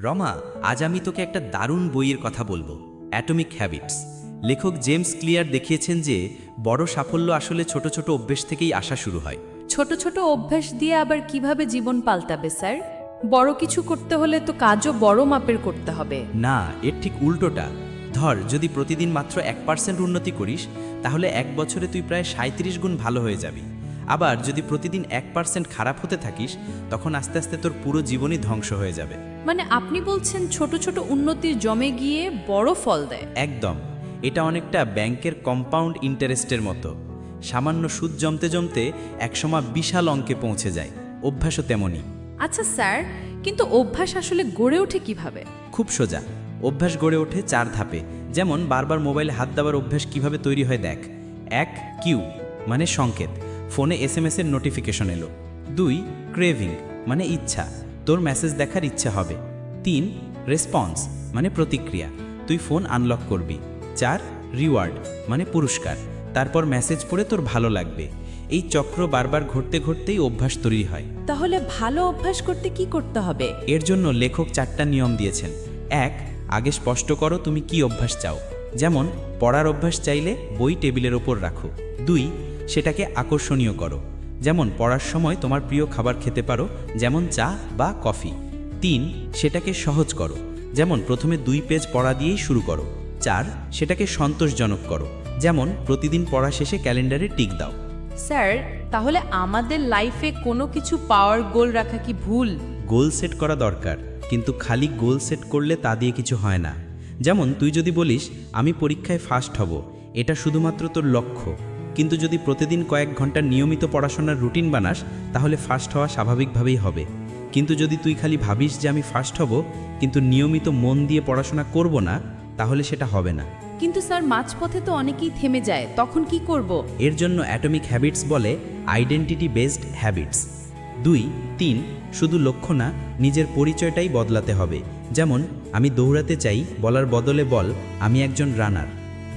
রমা, আজ আমি তোকে একটা দারুণ বইয়ের কথা বলবো, অ্যাটমিক হ্যাবিটস। লেখক জেমস ক্লিয়ার দেখিয়েছেন যে বড় সাফল্য আসলে ছোট ছোট অভ্যেস থেকেই আসা শুরু হয়। ছোট ছোট অভ্যাস দিয়ে আবার কিভাবে জীবন পাল্টাবে স্যার? বড় কিছু করতে হলে তো কাজও বড় মাপের করতে হবে। না, এর ঠিক উল্টোটা। ধর, যদি প্রতিদিন মাত্র 1% উন্নতি করিস, তাহলে 1 বছরে তুই প্রায় 37 গুণ ভালো হয়ে যাবি। আবার যদি প্রতিদিন 1% খারাপ হতে থাকিস, তখন আস্তে আস্তে তোর পুরো জীবনই ধ্বংস হয়ে যাবে। মানে আপনি বলছেন ছোট ছোট উন্নতির জমে গিয়ে বড় ফল দেয়? একদম। এটা অনেকটা ব্যাংকের কম্পাউন্ড ইন্টারেস্টের মতো। সামান্য সুদ জমতে জমতে একসময় বিশাল অঙ্কে পৌঁছে যায়। অভ্যাসও তেমনই। আচ্ছা স্যার, কিন্তু অভ্যাস আসলে গড়ে ওঠে কিভাবে? খুব সোজা। অভ্যাস গড়ে ওঠে 4 ধাপে। যেমন বারবার মোবাইলে হাত দেওয়ার অভ্যাস কিভাবে তৈরি হয় দেখ। 1, কিউ মানে সংকেত, ফোনে এসএমএস-এর নোটিফিকেশন এলো। 2, ক্রেভিং মানে ইচ্ছা, তোর মেসেজ দেখার ইচ্ছা হবে। 3, রেসপন্স মানে প্রতিক্রিয়া, তুই ফোন আনলক করবি। 4, রিওয়ার্ড মানে পুরস্কার, তারপর মেসেজ পড়ে তোর ভালো লাগবে। এই চক্র বারবার ঘটতে ঘটতেই অভ্যাস তৈরি হয়। তাহলে ভালো অভ্যাস করতে কি করতে হবে? এর জন্য লেখক 4টা নিয়ম দিয়েছেন। 1, আগে স্পষ্ট করো তুমি কি অভ্যাস চাও। যেমন পড়ার অভ্যাস চাইলে বই টেবিলের ওপর রাখো। 2, সেটাকে আকর্ষণীয় করো। যেমন পড়ার সময় তোমার প্রিয় খাবার খেতে পারো, যেমন চা বা কফি। 3, সেটাকে সহজ করো। যেমন প্রথমে 2 পেজ পড়া দিয়েই শুরু করো। 4, সেটাকে সন্তোষজনক করো। যেমন প্রতিদিন পড়া শেষে ক্যালেন্ডারে টিক দাও। স্যার, তাহলে আমাদের লাইফে কোনো কিছু পাওয়ার গোল রাখা কি ভুল? গোল সেট করা দরকার, কিন্তু খালি গোল সেট করলে তা দিয়ে কিছু হয় না। যেমন তুই যদি বলিস আমি পরীক্ষায় ফার্স্ট হব, এটা শুধুমাত্র তোর লক্ষ্য। কিন্তু যদি প্রতিদিন কয়েক ঘন্টা নিয়মিত পড়াশোনার রুটিন বানাস, তাহলে ফার্স্ট হওয়া স্বাভাবিকভাবেই হবে। কিন্তু যদি তুই খালি ভাবিস যে আমি ফার্স্ট হব, কিন্তু নিয়মিত মন দিয়ে পড়াশোনা করব না, তাহলে সেটা হবে না। কিন্তু স্যার, মাঝপথে তো অনেকেই থেমে যায়, তখন কি করব? এর জন্য অ্যাটমিক হ্যাবিটস বলে আইডেন্টিটি বেসড হ্যাবিটস। 2, 3, শুধু লক্ষ্য না, নিজের পরিচয়টাই বদলাতে হবে। যেমন আমি দৌড়াতে চাই বলার বদলে বল আমি একজন রানার।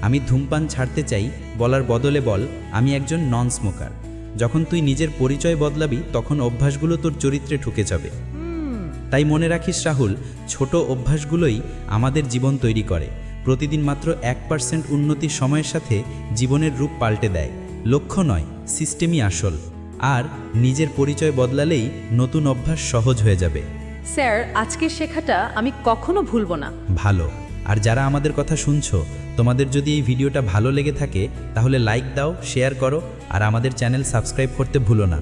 আমি ধূমপান ছাড়তে চাই বলার বদলে বল আমি একজন নন স্মোকার। যখন তুই নিজের পরিচয় বদলাবি, তখন অভ্যাসগুলো তোর চরিত্রে ঢুকে যাবে। তাই মনে রাখিস রাহুল, ছোট অভ্যাসগুলোই আমাদের জীবন তৈরি করে। প্রতিদিন মাত্র 1% উন্নতির সময়ের সাথে জীবনের রূপ পাল্টে দেয়। লক্ষ্য নয়, সিস্টেমই আসল। আর নিজের পরিচয় বদলালেই নতুন অভ্যাস সহজ হয়ে যাবে। স্যার, আজকের শেখাটা আমি কখনো ভুলবো না। ভালো। আর যারা আমাদের কথা শুনছো, তোমাদের যদি এই ভিডিওটা ভালো লেগে থাকে, তাহলে লাইক দাও, শেয়ার করো, আর আমাদের চ্যানেল সাবস্ক্রাইব করতে ভুলো না।